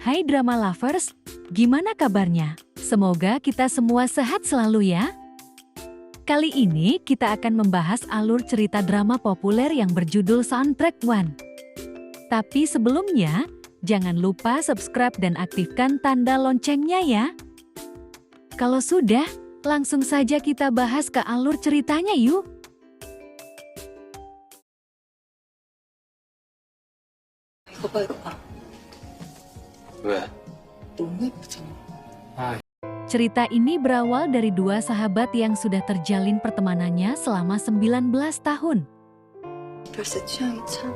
Hai drama lovers, gimana kabarnya? Semoga kita semua sehat selalu ya. Kali ini kita akan membahas alur cerita drama populer yang berjudul Soundtrack One. Tapi sebelumnya, jangan lupa subscribe dan aktifkan tanda loncengnya ya. Kalau sudah, langsung saja kita bahas ke alur ceritanya yuk. 이거 봐. 왜? 너무 예쁘잖아. Cerita ini berawal dari dua sahabat yang sudah terjalin pertemanannya selama 19 tahun. 별세 취향이 참.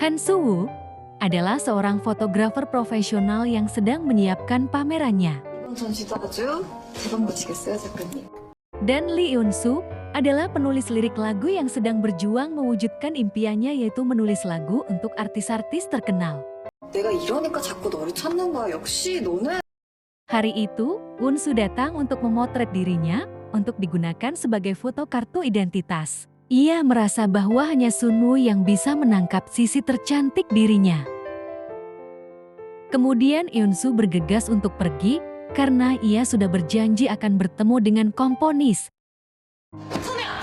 Han Soo-woo adalah seorang fotografer profesional yang sedang menyiapkan pamerannya. 이번 전시도 아주 대박 나시겠어요, 작가님? Dan Lee Eun-soo adalah penulis lirik lagu yang sedang berjuang mewujudkan impiannya, yaitu menulis lagu untuk artis-artis terkenal. 내가 이러니까 자꾸 너를 찾는 거야. 역시 너는. Hari itu, Eun-soo datang untuk memotret dirinya untuk digunakan sebagai foto kartu identitas. Ia merasa bahwa hanya Sun-woo yang bisa menangkap sisi tercantik dirinya. Kemudian Eun-soo bergegas untuk pergi karena ia sudah berjanji akan bertemu dengan komponis.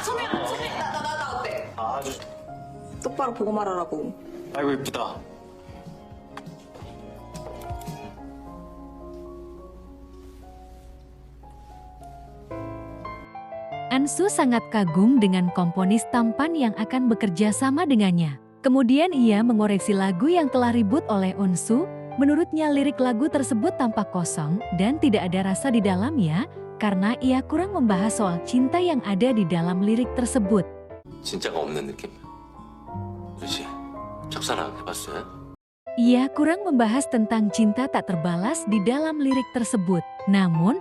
선우야, 나 어때? 아주 똑바로 보고 말하라고. 아이고 이쁘다. An-soo sangat kagum dengan komponis tampan yang akan bekerja sama dengannya. Kemudian ia mengoreksi lagu yang telah ribut oleh Eun-soo. Menurutnya lirik lagu tersebut tampak kosong dan tidak ada rasa di dalamnya karena ia kurang membahas soal cinta yang ada di dalam lirik tersebut. 진짜가 없는 느낌? 그렇지. 작사 안 해봤어요? Ia kurang membahas tentang cinta tak terbalas di dalam lirik tersebut. Namun,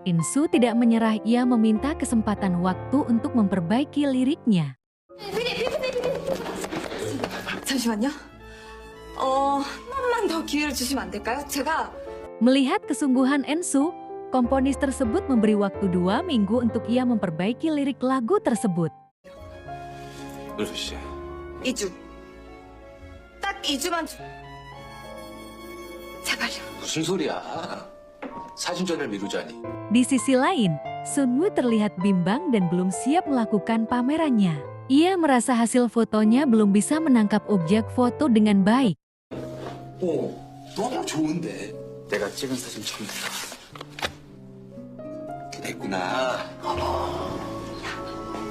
In-soo tidak menyerah, ia meminta kesempatan waktu untuk memperbaiki liriknya. 잠시만요. 한 번만 더 기회를 주시면 안 될까요? 제가 Melihat kesungguhan In-soo, komponis tersebut memberi waktu 2 minggu untuk ia memperbaiki lirik lagu tersebut. 은수 씨. 2주. 딱 2주만 제발요. 무슨 소리야? 사진전을 미루자니. Di sisi lain, Sun-woo terlihat bimbang dan belum siap melakukan pamerannya. Ia merasa hasil fotonya belum bisa menangkap objek foto dengan baik. 너무 좋은데. 내가 찍은 사진 처음 봤다. 그랬구나.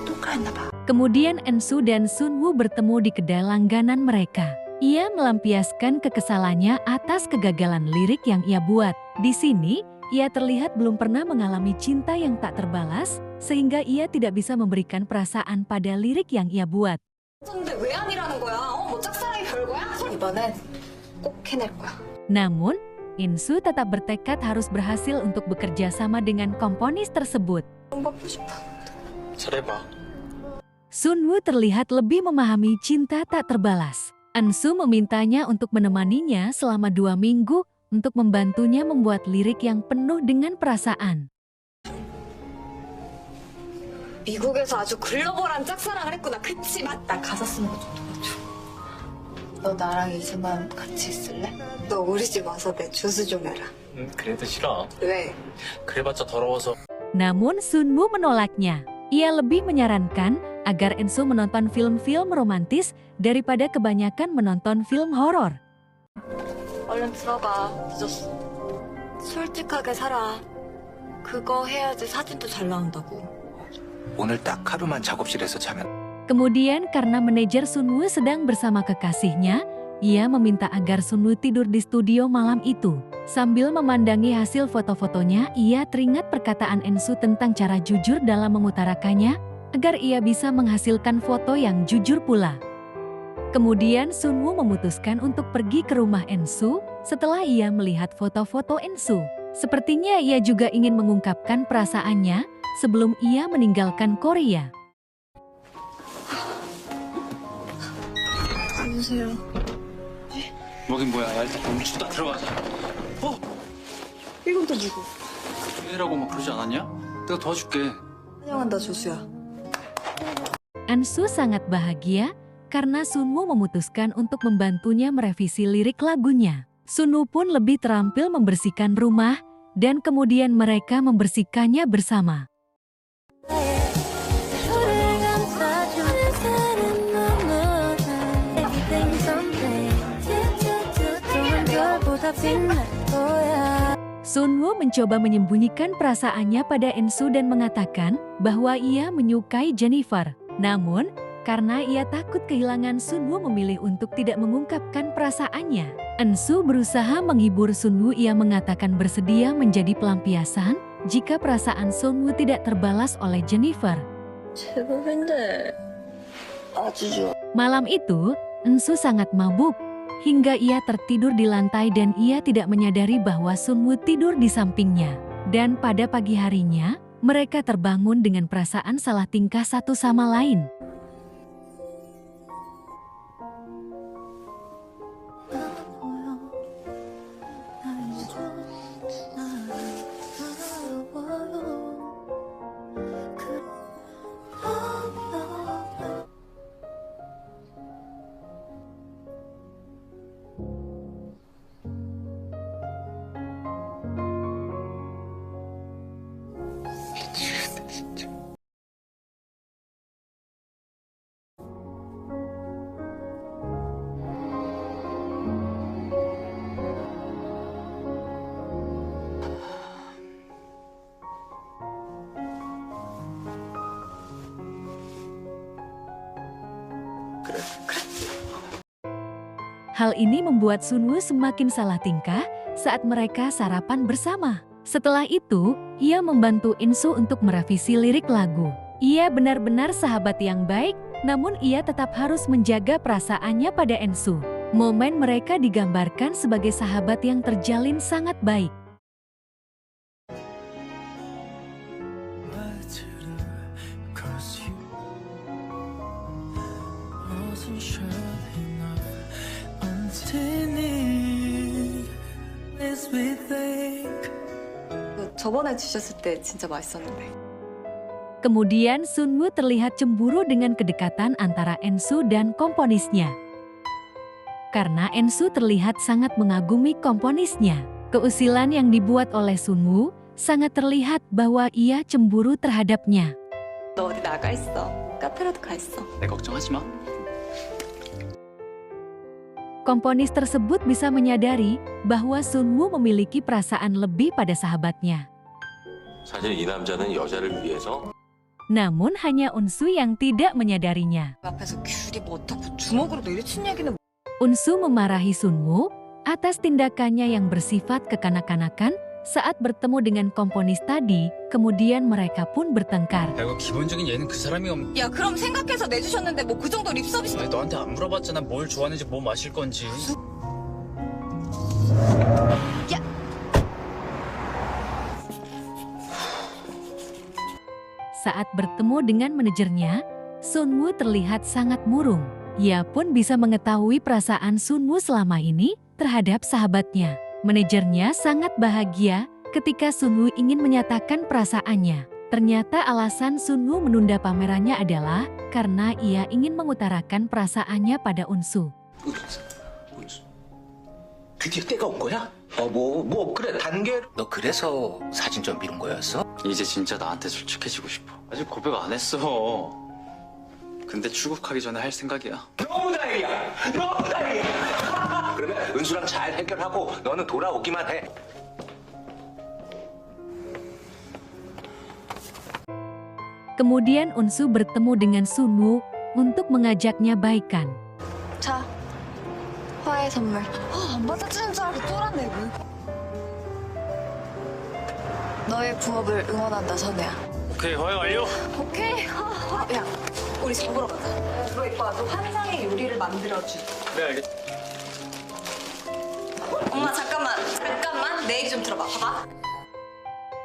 똑같나 봐. Kemudian In-soo dan Sun-woo bertemu di kedai langganan mereka. Ia melampiaskan kekesalannya atas kegagalan lirik yang ia buat. Di sini, ia terlihat belum pernah mengalami cinta yang tak terbalas, sehingga ia tidak bisa memberikan perasaan pada lirik yang ia buat. 근데 왜 아니라는 거야? 뭐 짝사랑이 별거야? 이번엔 꼭 해낼 거야. Namun, In-soo tetap bertekad harus berhasil untuk bekerja sama dengan komponis tersebut. 받고 싶어. 잘해봐. Sun-woo terlihat lebih memahami cinta tak terbalas. An-soo memintanya untuk menemaninya selama 2 minggu untuk membantunya membuat lirik yang penuh dengan perasaan. 미국에서 아주 글로벌한 짝사랑을 했구나. 그치? 맞다. 가사 쓰는 거 좀 도와줘. 너 나랑 2주만 같이 있을래? 너 우리 집 와서 내 주스 좀 해라. 그래도 싫어. 왜? 그래봤자 더러워서. Namun Sun-woo menolaknya. Ia lebih menyarankan agar In-soo menonton film-film romantis daripada kebanyakan menonton film horor. 얼른 들어가. 늦었어. 솔직하게 살아. 그거 해야지 사진도 잘 나온다고. 오늘 딱 하루만 작업실에서 자면. Kemudian karena manajer Sun-woo sedang bersama kekasihnya, ia meminta agar Sun-woo tidur di studio malam itu. Sambil memandangi hasil foto-fotonya, ia teringat perkataan In-soo tentang cara jujur dalam mengutarakannya, agar ia bisa menghasilkan foto yang jujur pula. Kemudian Sun-woo memutuskan untuk pergi ke rumah In-soo setelah ia melihat foto-foto In-soo. Sepertinya ia juga ingin mengungkapkan perasaannya sebelum ia meninggalkan Korea. 여보세요. 뭐긴 뭐야. 야, 일단 멈추다 들어가자. 이건 또 누구? 해라고 막 그러지 않았냐? 내가 도와줄게. 환영한다, 조수야. An-soo sangat bahagia karena Sun-woo memutuskan untuk membantunya merevisi lirik lagunya. Sunwoo pun lebih terampil membersihkan rumah dan kemudian mereka membersihkannya bersama. Sunwoo mencoba menyembunyikan perasaannya pada Ensu dan mengatakan bahwa ia menyukai Jennifer. Namun, karena ia takut kehilangan, Sunwoo memilih untuk tidak mengungkapkan perasaannya. Ensu berusaha menghibur Sunwoo. Ia mengatakan bersedia menjadi pelampiasan jika perasaan Sunwoo tidak terbalas oleh Jennifer. Malam itu, Ensu sangat mabuk hingga ia tertidur di lantai dan ia tidak menyadari bahwa Sunwoo tidur di sampingnya. Dan pada pagi harinya, mereka terbangun dengan perasaan salah tingkah satu sama lain. Hal ini membuat Sunwoo semakin salah tingkah saat mereka sarapan bersama. Setelah itu, ia membantu Insu untuk merevisi lirik lagu. Ia benar-benar sahabat yang baik, namun ia tetap harus menjaga perasaannya pada Ensu. Momen mereka digambarkan sebagai sahabat yang terjalin sangat baik. 저번에 주셨을 때 진짜 맛있었는데. Kemudian Sunwoo terlihat cemburu dengan kedekatan antara Ensu dan komponisnya. Karena Ensu terlihat sangat mengagumi komponisnya. Keusilan yang dibuat oleh Sunwoo sangat terlihat bahwa ia cemburu terhadapnya. 너 어디 나가 있어. 카페라도 가 있어. 내 걱정하지 마. Komponis tersebut bisa menyadari bahwa Sunwoo memiliki perasaan lebih pada sahabatnya. 사실 이 남자는 여자를 위해서 Namun hanya Unsu yang tidak menyadarinya. 앞에서 귤이 뭐 어떻고 주먹으로 내리친 얘기는 Unsu memarahi Sunwoo atas tindakannya yang bersifat kekanak-kanakan saat bertemu dengan komponis tadi, kemudian mereka pun bertengkar. 야, 이거 기본적인 예는 그 사람이 야 그럼 생각해서 내주셨는데 뭐 그 정도 립서비스 아니, 너한테 안 물어봤잖아. 뭘 좋아하는지 뭐 마실 건지. Saat bertemu dengan manajernya, Sunwoo terlihat sangat murung. Ia pun bisa mengetahui perasaan Sunwoo selama ini terhadap sahabatnya. Manajernya sangat bahagia ketika Sunwoo ingin menyatakan perasaannya. Ternyata alasan Sunwoo menunda pamerannya adalah karena ia ingin mengutarakan perasaannya pada Unsu. 드디어 때가 온 거야? 그래 단계. 너 그래서 사진 좀 미룬 거였어? 이제 진짜 나한테 솔직해지고 싶어. 아직 고백 안 했어. 근데 출국하기 전에 할 생각이야. 너무 다행이야. 너무 다행이야. 그러면 은수랑 잘 해결하고 너는 돌아오기만 해. Kemudian Unsu bertemu dengan Sunwoo untuk mengajaknya baikan. 자 화해 선물 안 받아주는 줄 알고 쫄았네 너의 부업을 응원한다 선우야 오케이, 화해 완료. 오케이 야 우리 잡으러 가자 너 이거 아주 환상의 요리를 만들어주 그래, 알겠어. 엄마 잠깐만 내 얘기 좀 들어봐 봐봐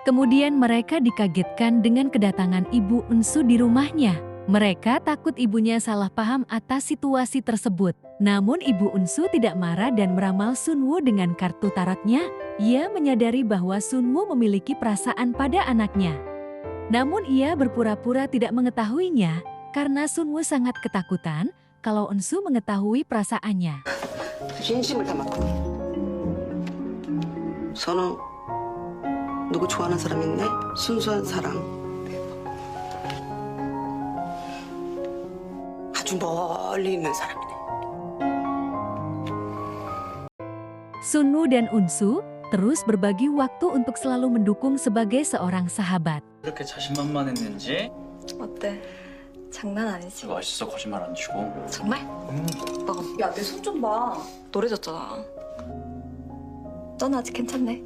Kemudian mereka dikagetkan dengan kedatangan ibu Unsu di rumahnya. Mereka takut ibunya salah paham atas situasi tersebut. Namun ibu Unsu tidak marah dan meramal Sunwoo dengan kartu tarotnya. Ia menyadari bahwa Sunwoo memiliki perasaan pada anaknya. Namun ia berpura-pura tidak mengetahuinya karena Sunwoo sangat ketakutan kalau Unsu mengetahui perasaannya. 진심을 담았거든. 선우, 누구 좋아하는 사람 있네? 순수한 사랑. 아주 멀리 있는 사람이네. Sunwoo dan Unsu terus berbagi waktu untuk selalu mendukung sebagai seorang sahabat. 그렇게 자신만만했는지 어때? 장난 아니지? 맛있어 거짓말 안 치고. 정말? 야, 내 손 좀 봐. 노래졌잖아. 넌 아직 괜찮네.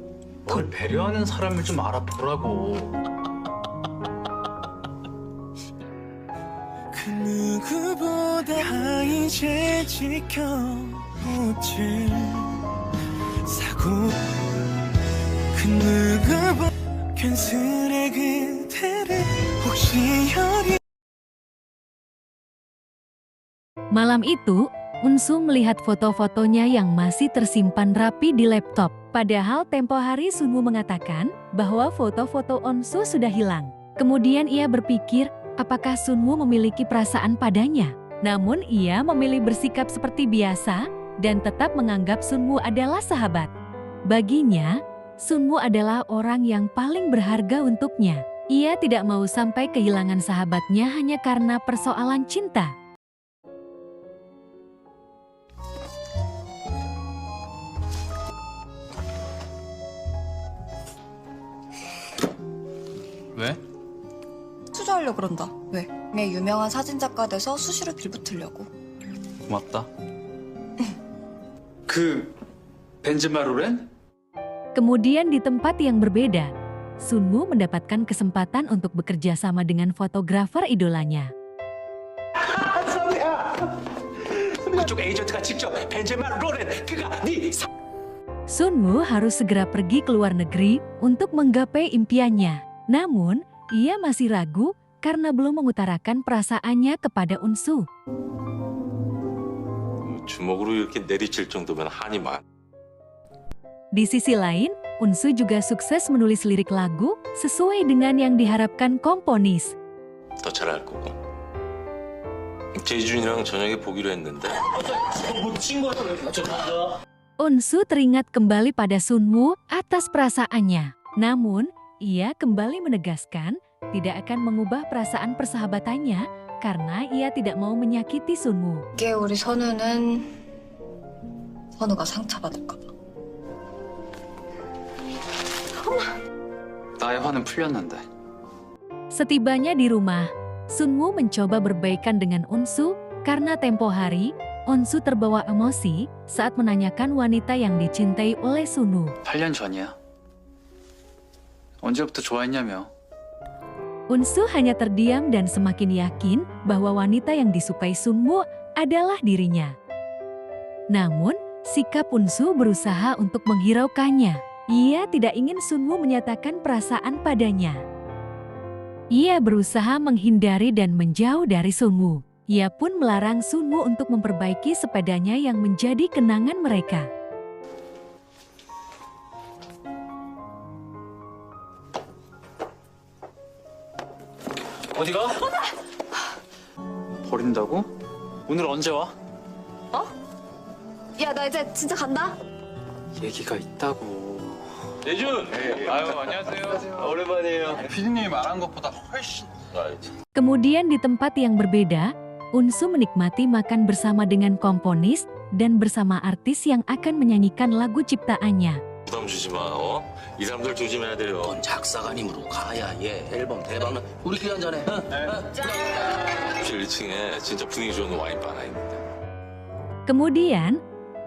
널 배려하는 사람을 좀 알아보라고. 그 누구보다 이제 지켜보지 사고 그 누구보다 괜스레 그대를 혹시 열이 Malam itu, Unsu melihat foto-fotonya yang masih tersimpan rapi di laptop. Padahal tempo hari Sunwoo mengatakan bahwa foto-foto Unsu sudah hilang. Kemudian ia berpikir apakah Sunwoo memiliki perasaan padanya. Namun ia memilih bersikap seperti biasa dan tetap menganggap Sunwoo adalah sahabat. Baginya, Sunwoo adalah orang yang paling berharga untuknya. Ia tidak mau sampai kehilangan sahabatnya hanya karena persoalan cinta. 왜? 투자하려고 그런다. 왜? 내 유명한 사진작가 돼서 수시로 빌붙으려고. 고맙다. 그 벤즈마 로렌? Kemudian di tempat yang berbeda, Sunwoo mendapatkan kesempatan untuk bekerja sama dengan fotografer idolanya. 그쪽 에이전트가 직접 벤제마 로렌 그가 네 Sunwoo harus segera pergi ke luar negeri untuk menggapai impiannya. Namun, ia masih ragu karena belum mengutarakan perasaannya kepada Unsu. 주먹으로 이렇게 내리칠 정도면 한이 많. Di sisi lain, Unsu juga sukses menulis lirik lagu sesuai dengan yang diharapkan komponis. 더 잘할 거고. 재준이랑 저녁에 보기로 했는데. Unsu teringat kembali pada Sunwoo atas perasaannya. Namun, ia kembali menegaskan tidak akan mengubah perasaan persahabatannya karena ia tidak mau menyakiti Sunwoo. 이게 우리 선우는 선우가 상처받을까 봐. 나의 화는 풀렸는데. Setibanya di rumah, Sunwoo mencoba berbaikan dengan Unsu karena tempo hari, Unsu terbawa emosi saat menanyakan wanita yang dicintai oleh Sunwoo. 8년 전이야. 언제부터 좋아했냐며. Unsu hanya terdiam dan semakin yakin bahwa wanita yang disukai Sunwoo adalah dirinya. Namun, sikap Unsu berusaha untuk menghiraukannya. Ia tidak ingin Sunwoo menyatakan perasaan padanya. Ia berusaha menghindari dan menjauh dari Sunwoo. Ia pun melarang Sunwoo untuk memperbaiki sepedanya yang menjadi kenangan mereka. 어디가? 버린다고? 오늘 언제 와? 야, 나 이제 진짜 간다. 얘기가 있다고. 재준. 아유 안녕하세요. 오랜만이에요. 피디님이 말한 것보다 훨씬. Kemudian di tempat yang berbeda, Unsu menikmati makan bersama dengan komponis dan bersama artis yang akan menyanyikan lagu ciptaannya. 부담 주지 마. 이 사람들 조심해야 돼요. 넌 작사가님으로 가야 얘 앨범 대박나 우리끼리 한잔해. 1층에 진짜 분위기 좋은 와인 바 하나 있는데. Kemudian,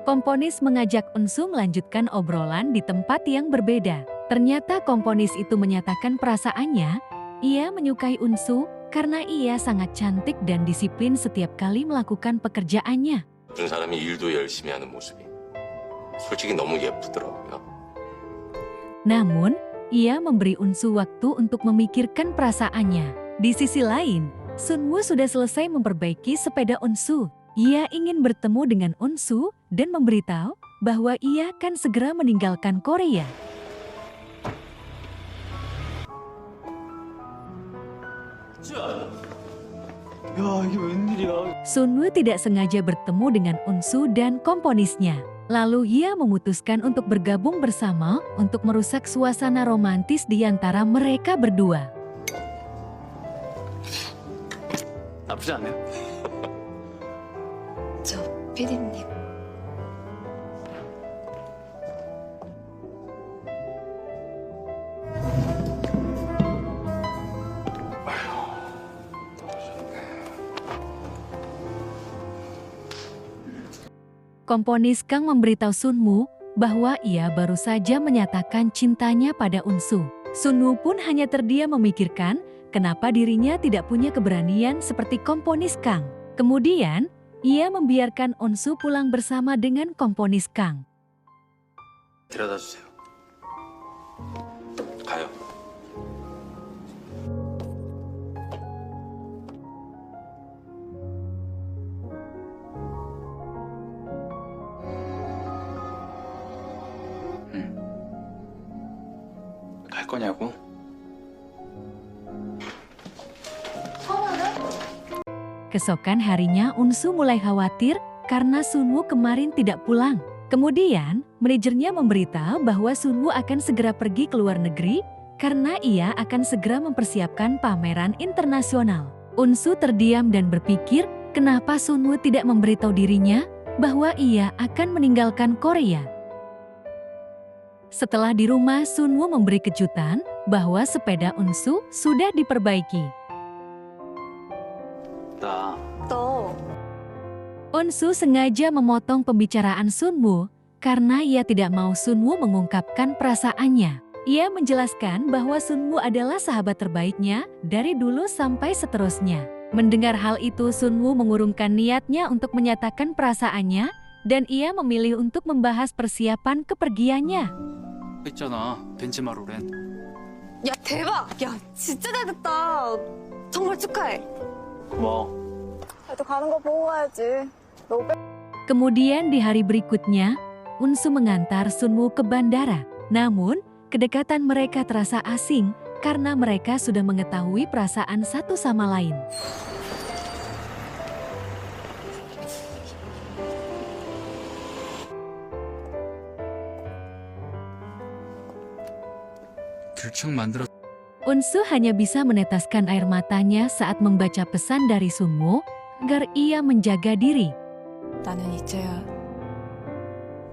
komponis mengajak Unsu melanjutkan obrolan di tempat yang berbeda. Ternyata komponis itu menyatakan perasaannya, ia menyukai Unsu karena ia sangat cantik dan disiplin setiap kali melakukan pekerjaannya. 준 사람이 일도 열심히 하는 모습이 솔직히 너무 예쁘더라고요. Namun, ia memberi Unsu waktu untuk memikirkan perasaannya. Di sisi lain, Sunwoo sudah selesai memperbaiki sepeda Unsu. Ia ingin bertemu dengan Unsu dan memberitahu bahwa ia akan segera meninggalkan Korea. 야, 이게 웬일이야. Sunwoo tidak sengaja bertemu dengan Unsu dan komponisnya. Lalu ia memutuskan untuk bergabung bersama untuk merusak suasana romantis di antara mereka berdua. 나쁘지 않네요. 저 피디님. Komponis Kang memberitahu Sunwoo bahwa ia baru saja menyatakan cintanya pada Unsu. Sunwoo pun hanya terdiam memikirkan kenapa dirinya tidak punya keberanian seperti komponis Kang. Kemudian, ia membiarkan Unsu pulang bersama dengan komponis Kang. 데려다 주세요. 가요. 갈 거냐고? Keesokan harinya Unsu mulai khawatir karena Sunwoo kemarin tidak pulang. Kemudian, manajernya memberitahu bahwa Sunwoo akan segera pergi ke luar negeri karena ia akan segera mempersiapkan pameran internasional. Unsu terdiam dan berpikir kenapa Sunwoo tidak memberitahu dirinya bahwa ia akan meninggalkan Korea. Setelah di rumah, Sunwoo memberi kejutan bahwa sepeda Unsu sudah diperbaiki. 나 너 Unsu sengaja memotong pembicaraan Sunwoo karena ia tidak mau Sunwoo mengungkapkan perasaannya. Ia menjelaskan bahwa Sunwoo adalah sahabat terbaiknya dari dulu sampai seterusnya. Mendengar hal itu, Sunwoo mengurungkan niatnya untuk menyatakan perasaannya dan ia memilih untuk membahas persiapan kepergiannya. 있잖아, 벤치마루 렌. 야 대박! 야 진짜 잘 됐다. 정말 축하해. 고마워. 나도 가는 거 보고 가야지. 너 Kemudian di hari berikutnya, Unsu mengantar Sunwoo ke bandara. Namun, kedekatan mereka terasa asing karena mereka sudah mengetahui perasaan satu sama lain. 들쭉 만들어. Unsu hanya bisa menetaskan air matanya saat membaca pesan dari Sunwoo agar ia menjaga diri. 나는 이제야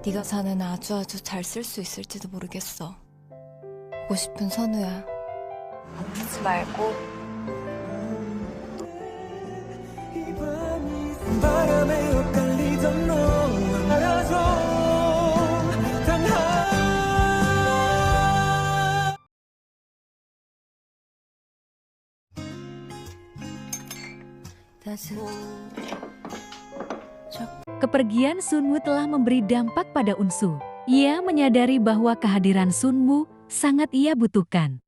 네가 사는 아주 잘 쓸 수 있을지도 모르겠어. 보고 싶은 선우야. 아프지 말고 바람에 엇갈리던 너만 알아줘 단 Kepergian Sunwoo telah memberi dampak pada Unsu. Ia menyadari bahwa kehadiran Sunwoo sangat ia butuhkan.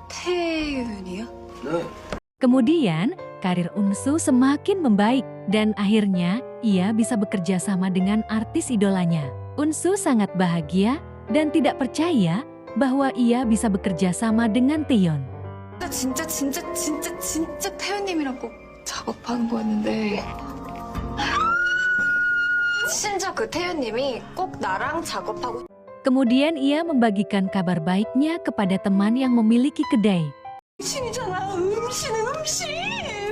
태윤이요? 네. Kemudian, karir Unsu semakin membaik dan akhirnya ia bisa bekerja sama dengan artis idolanya. Unsu sangat bahagia dan tidak percaya bahwa ia bisa bekerja sama dengan Taeyeon. 진짜 태윤님이랑 꼭 작업하는 거였는데 심지어 그 태윤님이 꼭 나랑 작업하고 Kemudian ia membagikan kabar baiknya kepada teman yang memiliki kedai. 음신이잖아. 음신.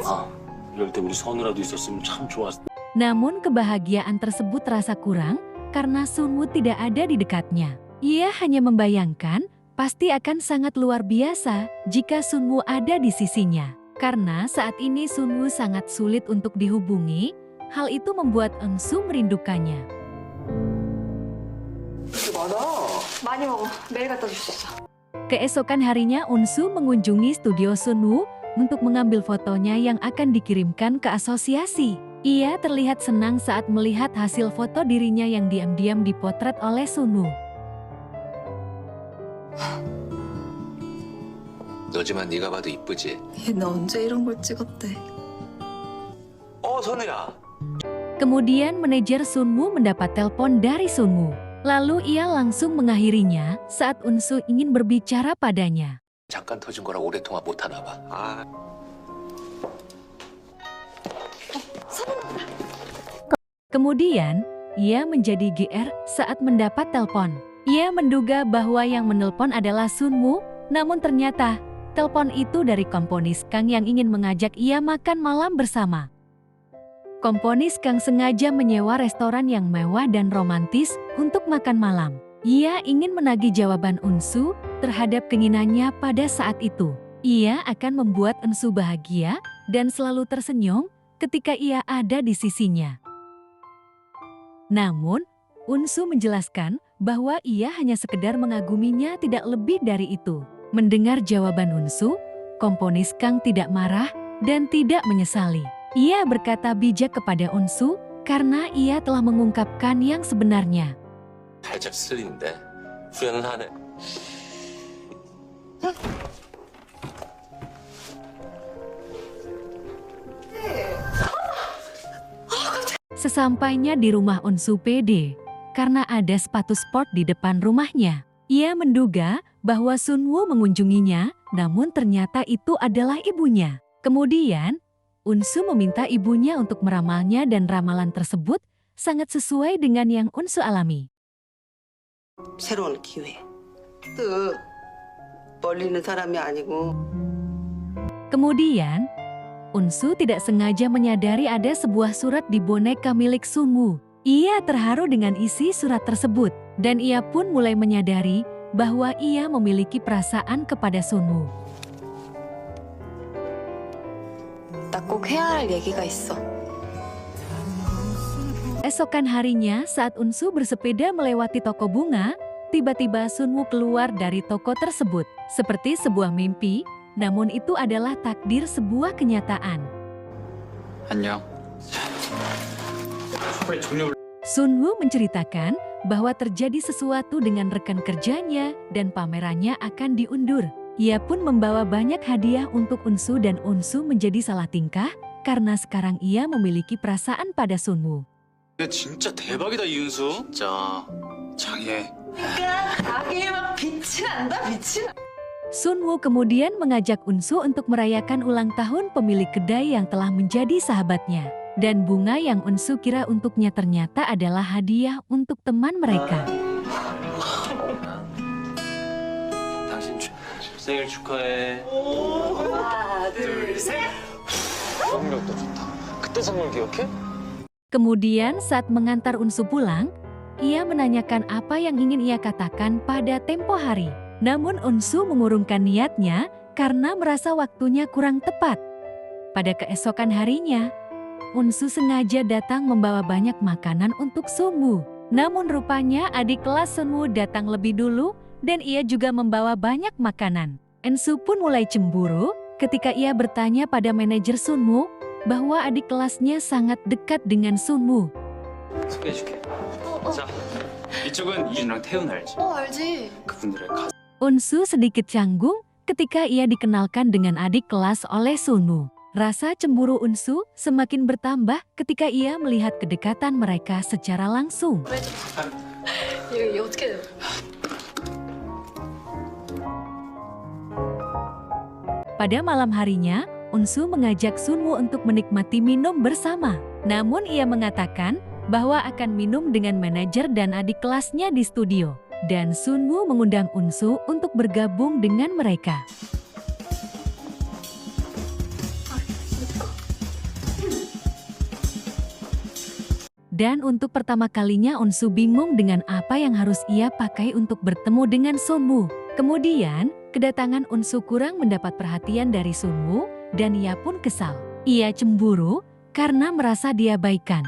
아, 이럴 때 우리 선우라도 있었으면 참 좋았을. Namun kebahagiaan tersebut terasa kurang karena Sunwoo tidak ada di dekatnya. Ia hanya membayangkan pasti akan sangat luar biasa jika Sunwoo ada di sisinya. Karena saat ini Sunwoo sangat sulit untuk dihubungi, hal itu membuat Unsu merindukannya. 많이 먹어. 매일 갖다 줄 수 있어. Keesokan harinya Unsu mengunjungi studio Sunwoo untuk mengambil fotonya yang akan dikirimkan ke asosiasi. Ia terlihat senang saat melihat hasil foto dirinya yang diam-diam dipotret oleh Sunwoo. 너지만 네가 봐도 이쁘지? 얘 너 언제 이런 걸 찍었대? 선우야. Kemudian manajer Sunwoo mendapat telepon dari Sunwoo. Lalu ia langsung mengakhirinya saat Unsu ingin berbicara padanya. 잠깐 터진 거라 오랫동안 못 하나 봐. 아, Kemudian, ia menjadi GR saat mendapat telepon. Ia menduga bahwa yang menelpon adalah Sunwoo, namun ternyata telepon itu dari komponis Kang yang ingin mengajak ia makan malam bersama. Komponis Kang sengaja menyewa restoran yang mewah dan romantis untuk makan malam. Ia ingin menagih jawaban Unsu terhadap keinginannya pada saat itu. Ia akan membuat Unsu bahagia dan selalu tersenyum ketika ia ada di sisinya. Namun, Unsu menjelaskan bahwa ia hanya sekedar mengaguminya, tidak lebih dari itu. Mendengar jawaban Unsu, komponis Kang tidak marah dan tidak menyesali. Ia berkata bijak kepada Unsu karena ia telah mengungkapkan yang sebenarnya. 살짝 쓸리는데 후회는 하네. Sesampainya di rumah Unsu pede, karena ada sepatu sport di depan rumahnya. Ia menduga bahwa Sunwoo mengunjunginya, namun ternyata itu adalah ibunya. Kemudian, Unsu meminta ibunya untuk meramalnya dan ramalan tersebut sangat sesuai dengan yang Unsu alami. 새로운 기회. 또 멀리 있는 사람이 아니고 Kemudian, Unsu tidak sengaja menyadari ada sebuah surat di boneka milik Sunwoo. Ia terharu dengan isi surat tersebut, dan ia pun mulai menyadari bahwa ia memiliki perasaan kepada Sunwoo. 나 꼭 해야 할 얘기가 있어. Esokan harinya saat Unsu bersepeda melewati toko bunga, tiba-tiba Sunwoo keluar dari toko tersebut. Seperti sebuah mimpi, namun itu adalah takdir sebuah kenyataan. 안녕. 빨리 종료. Sunwoo menceritakan bahwa terjadi sesuatu dengan rekan kerjanya dan pamerannya akan diundur. Ia pun membawa banyak hadiah untuk Unsu dan Unsu menjadi salah tingkah karena sekarang ia memiliki perasaan pada Sunwoo. 근데 진짜 대박이다 이윤수. 진짜 장해. 가게에 막 빛이 난다, 빛이 나. Sunwoo kemudian mengajak Unsu untuk merayakan ulang tahun pemilik kedai yang telah menjadi sahabatnya. Dan bunga yang Unsu kira untuknya ternyata adalah hadiah untuk teman mereka. 당신 생일 축하해. 하나, 둘, 셋. 기억력도 좋다. 그때 선물 기억해? Kemudian saat mengantar Unsu pulang, ia menanyakan apa yang ingin ia katakan pada tempo hari. Namun Unsu mengurungkan niatnya karena merasa waktunya kurang tepat. Pada keesokan harinya, Unsu sengaja datang membawa banyak makanan untuk Sunwoo. Namun rupanya adik kelas Sunwoo datang lebih dulu dan ia juga membawa banyak makanan. Unsu pun mulai cemburu ketika ia bertanya pada manajer Sunwoo bahwa adik kelasnya sangat dekat dengan Sunwoo. 소개해줄게. 자, 이쪽은 이준랑 태훈 알지? 알지. 그분들의 가수. Unsu sedikit canggung ketika ia dikenalkan dengan adik kelas oleh Sunwoo. Rasa cemburu Unsu semakin bertambah ketika ia melihat kedekatan mereka secara langsung. 얘 어떻게 돼? Pada malam harinya, Unsu mengajak Sunwoo untuk menikmati minum bersama. Namun ia mengatakan bahwa akan minum dengan manajer dan adik kelasnya di studio. Dan Sunwoo mengundang Unsu untuk bergabung dengan mereka. Dan untuk pertama kalinya Unsu bingung dengan apa yang harus ia pakai untuk bertemu dengan Sunwoo. Kemudian, kedatangan Unsu kurang mendapat perhatian dari Sunwoo dan ia pun kesal. Ia cemburu karena merasa diabaikan.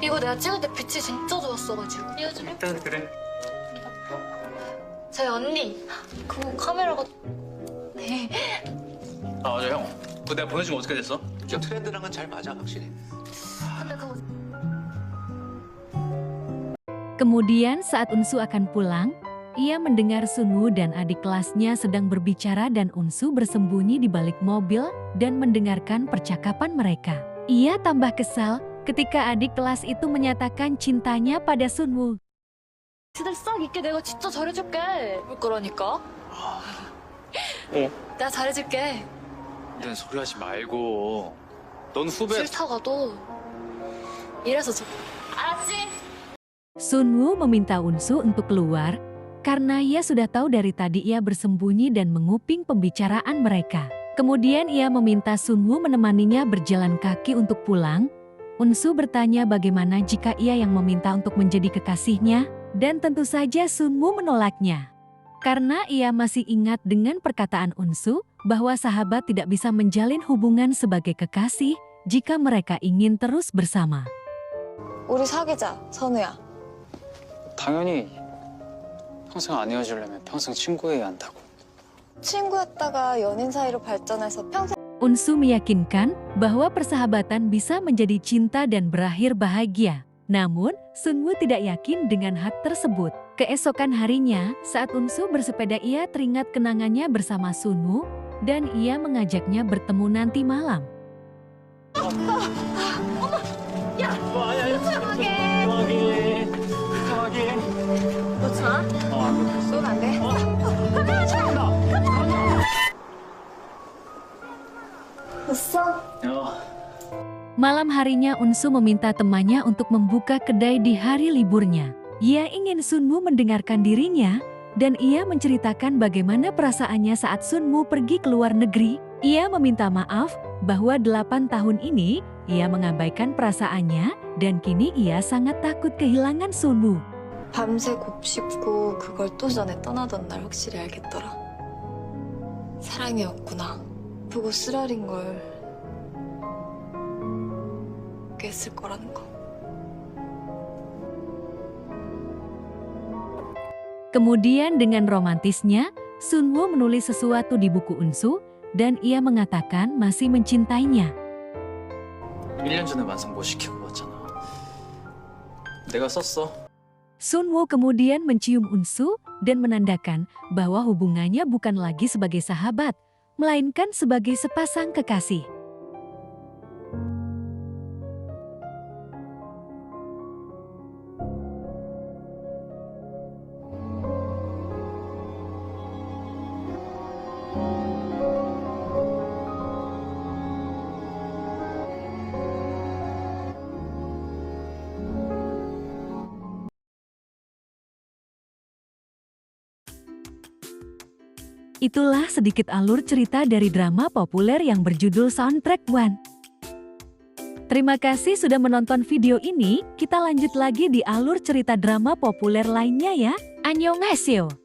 이거 내가 찍을 때 빛이 진짜 좋았어가지고 띄워줄래? 그래. 저희 언니 그거 카메라가 네. 아 맞아 형. 그거 내가 보내준 거 어떻게 됐어? 저 트렌드랑은 잘 맞아 확실히. 근데 그거 Kemudian saat Unsu akan pulang, ia mendengar Sunwoo dan adik kelasnya sedang berbicara dan Unsu bersembunyi di balik mobil dan mendengarkan percakapan mereka. Ia tambah kesal ketika adik kelas itu menyatakan cintanya pada Sunwoo. 시들 싹 있게 내가 진짜 잘해줄게. 그러니까. 내가 잘해줄게. 넌 소리하지 말고. 넌 후배. 싫다가도 이래서 좀. 알았지? Sunwoo meminta Unsu untuk keluar karena ia sudah tahu dari tadi ia bersembunyi dan menguping pembicaraan mereka. Kemudian ia meminta Sunwoo menemaninya berjalan kaki untuk pulang. Unsu bertanya bagaimana jika ia yang meminta untuk menjadi kekasihnya, dan tentu saja Sunwoo menolaknya. Karena ia masih ingat dengan perkataan Unsu bahwa sahabat tidak bisa menjalin hubungan sebagai kekasih jika mereka ingin terus bersama. 우리 사귀자, 선우야. 당연히 평생 안 헤어지려면 평생 친구여야 한다고. 친구였다가 연인 사이로 발전해서 평생 Unsu meyakinkan bahwa persahabatan bisa menjadi cinta dan berakhir bahagia. Namun, Sunwoo tidak yakin dengan hak tersebut. Keesokan harinya, saat Unsu bersepeda ia teringat kenangannya bersama Sunwoo dan ia mengajaknya bertemu nanti malam. 놓지마. 넌 안 돼. 됐어? Malam harinya Unsu meminta temannya untuk membuka kedai di hari liburnya. Ia ingin Sunwoo mendengarkan dirinya dan ia menceritakan bagaimana perasaannya saat Sunwoo pergi ke luar negeri. Ia meminta maaf bahwa 8 tahun ini ia mengabaikan perasaannya dan kini ia sangat takut kehilangan Sunwoo. 밤새 곱씹고 그걸 또 전에 떠나던 날 확실히 알겠더라. 사랑이었구나. 보고 쓰라린 걸 깼을 거라는 거. Kemudian dengan romantisnya, Sunwoo menulis sesuatu di buku Unsu dan ia mengatakan masih mencintainya. 1년 전에 완성 못 시키고 왔잖아. 내가 썼어. Sunwoo kemudian mencium Unsu dan menandakan bahwa hubungannya bukan lagi sebagai sahabat, melainkan sebagai sepasang kekasih. Itulah sedikit alur cerita dari drama populer yang berjudul Soundtrack One. Terima kasih sudah menonton video ini, kita lanjut lagi di alur cerita drama populer lainnya ya. Annyeonghaseyo!